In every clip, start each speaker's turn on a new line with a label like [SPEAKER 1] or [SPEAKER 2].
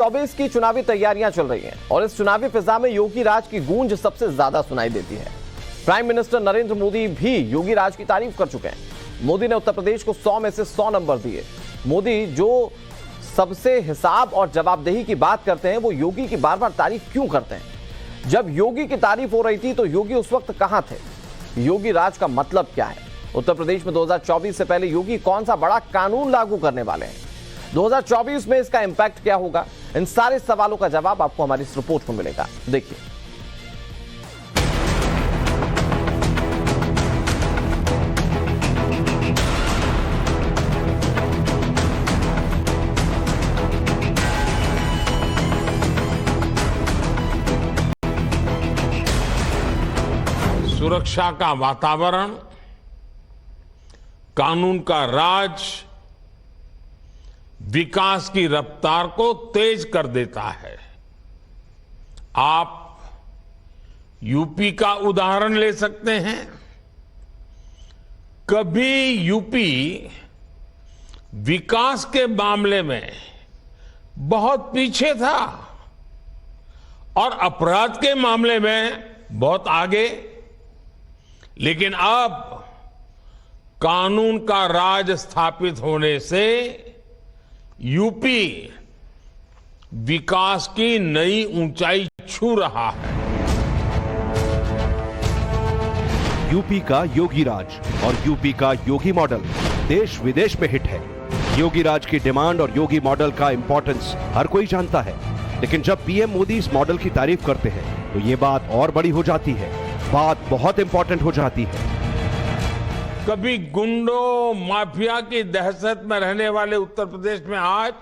[SPEAKER 1] 2024 की चुनावी तैयारियां चल रही हैं और इस चुनावी फिजा में योगी राज की गूंज सबसे ज्यादा सुनाई देती है। प्राइम मिनिस्टर नरेंद्र मोदी भी योगी राज की तारीफ कर चुके हैं। मोदी ने उत्तर प्रदेश को 100 में से 100 नंबर दिए। मोदी जो सबसे हिसाब और जवाबदेही की बात करते हैं, वो योगी की बार बार तारीफ क्यों करते हैं? जब योगी की तारीफ हो रही थी तो योगी उस वक्त कहां थे? योगी राज का मतलब क्या है? उत्तर प्रदेश में 2024 से पहले योगी कौन सा बड़ा कानून लागू करने वाले हैं? 2024 में इसका इंपैक्ट क्या होगा? इन सारे सवालों का जवाब आपको हमारी इस रिपोर्ट में मिलेगा। देखिए,
[SPEAKER 2] सुरक्षा का वातावरण, कानून का राज विकास की रफ्तार को तेज कर देता है। आप यूपी का उदाहरण ले सकते हैं। कभी यूपी विकास के मामले में बहुत पीछे था और अपराध के मामले में बहुत आगे, लेकिन अब कानून का राज स्थापित होने से यूपी विकास की नई ऊंचाई छू रहा है।
[SPEAKER 3] यूपी का योगी राज और यूपी का योगी मॉडल देश विदेश में हिट है। योगी राज की डिमांड और योगी मॉडल का इंपॉर्टेंस हर कोई जानता है, लेकिन जब पीएम मोदी इस मॉडल की तारीफ करते हैं तो ये बात और बड़ी हो जाती है, बात बहुत इंपॉर्टेंट हो जाती है।
[SPEAKER 2] कभी गुंडों माफिया की दहशत में रहने वाले उत्तर प्रदेश में आज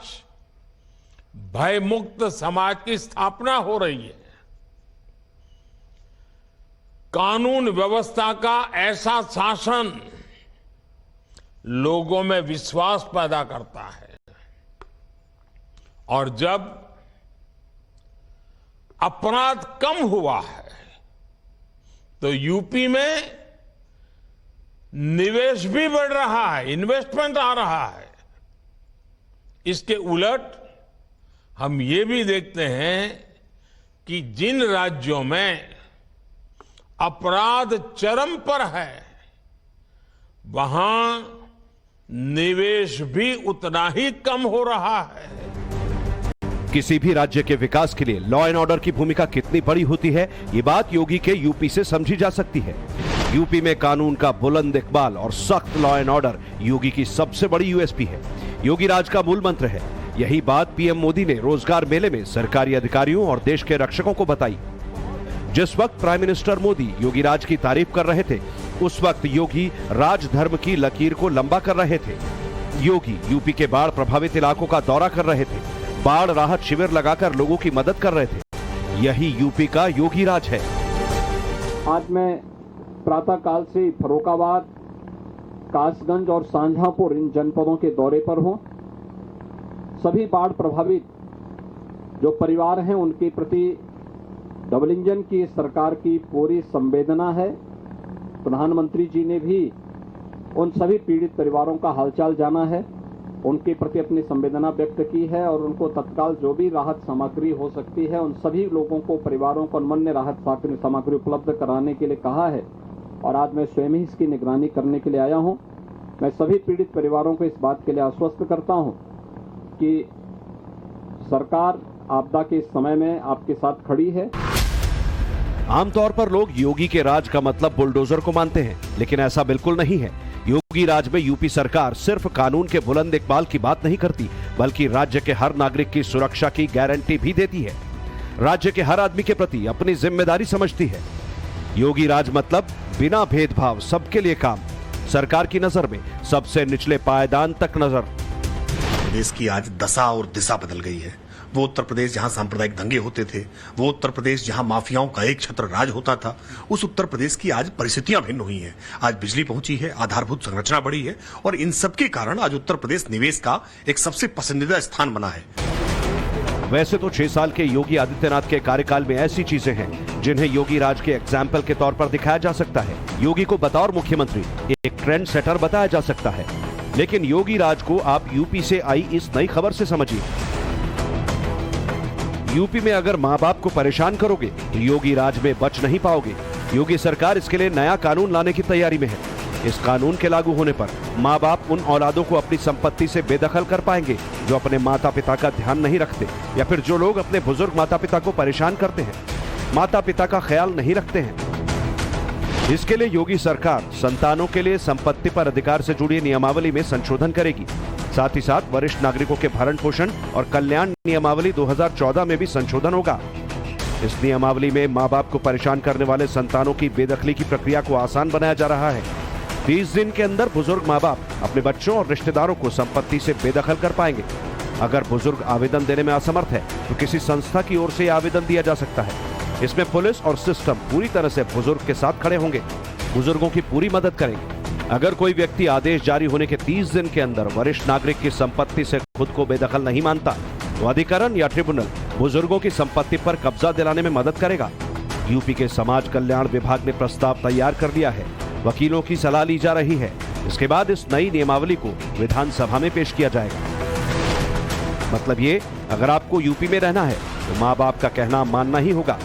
[SPEAKER 2] भयमुक्त समाज की स्थापना हो रही है। कानून व्यवस्था का ऐसा शासन लोगों में विश्वास पैदा करता है और जब अपराध कम हुआ है तो यूपी में निवेश भी बढ़ रहा है, इन्वेस्टमेंट आ रहा है। इसके उलट हम ये भी देखते हैं कि जिन राज्यों में अपराध चरम पर है वहां निवेश भी उतना ही कम हो रहा है।
[SPEAKER 3] किसी भी राज्य के विकास के लिए लॉ एंड ऑर्डर की भूमिका कितनी बड़ी होती है, ये बात योगी के यूपी से समझी जा सकती है। यूपी में कानून का बुलंद इकबाल और सख्त लॉ एंड ऑर्डर योगी की सबसे बड़ी यूएसपी है, योगी राज का मूल मंत्र है। यही बात पीएम मोदी ने रोजगार मेले में सरकारी अधिकारियों और देश के रक्षकों को बताई। जिस वक्त प्राइम मिनिस्टर मोदी योगी राज की तारीफ कर रहे थे, उस वक्त योगी राजधर्म की लकीर को लंबा कर रहे थे। योगी यूपी के बाढ़ प्रभावित इलाकों का दौरा कर रहे थे, बाढ़ राहत शिविर लगाकर लोगों की मदद कर रहे थे। यही यूपी का योगी राज है।
[SPEAKER 4] आज मैं प्रातः काल से फर्रुखाबाद, कासगंज और शाहजहांपुर इन जनपदों के दौरे पर हूं। सभी बाढ़ प्रभावित जो परिवार हैं उनके प्रति डबल इंजन की सरकार की पूरी संवेदना है। प्रधानमंत्री जी ने भी उन सभी पीड़ित परिवारों का हालचाल जाना है, उनके प्रति अपनी संवेदना व्यक्त की है और उनको तत्काल जो भी राहत सामग्री हो सकती है उन सभी लोगों को, परिवारों को अनमन्य राहत सामग्री उपलब्ध कराने के लिए कहा है। और आज मैं स्वयं ही इसकी निगरानी करने के लिए आया हूं। मैं सभी पीड़ित परिवारों को इस बात के लिए आश्वस्त करता हूं कि सरकार आपदा के इस समय में आपके साथ खड़ी है।
[SPEAKER 3] आमतौर पर लोग योगी के राज का मतलब बुलडोजर को मानते हैं, लेकिन ऐसा बिल्कुल नहीं है। योगी राज में यूपी सरकार सिर्फ कानून के बुलंद इकबाल की बात नहीं करती, बल्कि राज्य के हर नागरिक की सुरक्षा की गारंटी भी देती है। राज्य के हर आदमी के प्रति अपनी जिम्मेदारी समझती है। योगी राज मतलब बिना भेदभाव सबके लिए काम, सरकार की नजर में सबसे निचले पायदान तक नजर।
[SPEAKER 5] देश की आज दशा और दिशा बदल गई है। वो उत्तर प्रदेश जहां सांप्रदायिक दंगे होते थे, वो उत्तर प्रदेश जहां माफियाओं का एक छत्र राज होता था, उस उत्तर प्रदेश की आज परिस्थितियां भिन्न हुई हैं। आज बिजली पहुंची है, आधारभूत संरचना बढ़ी है और इन सब के कारण आज उत्तर प्रदेश निवेश का एक सबसे पसंदीदा स्थान बना है।
[SPEAKER 3] वैसे तो 6 साल के योगी आदित्यनाथ के कार्यकाल में ऐसी चीजें हैं जिन्हें योगी राज के एग्जाम्पल के तौर पर दिखाया जा सकता है। योगी को बतौर मुख्यमंत्री एक ट्रेंड सेटर बताया जा सकता है, लेकिन योगी राज को आप यूपी से आई इस नई खबर से समझिए। यूपी में अगर माँ बाप को परेशान करोगे तो योगी राज में बच नहीं पाओगे। योगी सरकार इसके लिए नया कानून लाने की तैयारी में है। इस कानून के लागू होने पर माँ बाप उन औलादों को अपनी संपत्ति से बेदखल कर पाएंगे जो अपने माता पिता का ध्यान नहीं रखते, या फिर जो लोग अपने बुजुर्ग माता पिता को परेशान करते हैं, माता पिता का ख्याल नहीं रखते हैं। इसके लिए योगी सरकार संतानों के लिए संपत्ति पर अधिकार से जुड़ी नियमावली में संशोधन करेगी। साथ ही साथ वरिष्ठ नागरिकों के भरण पोषण और कल्याण नियमावली 2014 में भी संशोधन होगा। इस नियमावली में माँ बाप को परेशान करने वाले संतानों की बेदखली की प्रक्रिया को आसान बनाया जा रहा है। 30 दिन के अंदर बुजुर्ग माँ बाप अपने बच्चों और रिश्तेदारों को संपत्ति से बेदखल कर पाएंगे। अगर बुजुर्ग आवेदन देने में असमर्थ है तो किसी संस्था की ओर से आवेदन दिया जा सकता है। इसमें पुलिस और सिस्टम पूरी तरह से बुजुर्ग के साथ खड़े होंगे, बुजुर्गों की पूरी मदद करेंगे। अगर कोई व्यक्ति आदेश जारी होने के 30 दिन के अंदर वरिष्ठ नागरिक की संपत्ति से खुद को बेदखल नहीं मानता तो अधिकरण या ट्रिब्यूनल बुजुर्गों की संपत्ति पर कब्जा दिलाने में मदद करेगा। यूपी के समाज कल्याण विभाग ने प्रस्ताव तैयार कर दिया है। वकीलों की सलाह ली जा रही है। इसके बाद इस नई नियमावली को विधानसभा में पेश किया जाएगा। मतलब ये, अगर आपको यूपी में रहना है तो माँ बाप का कहना मानना ही होगा।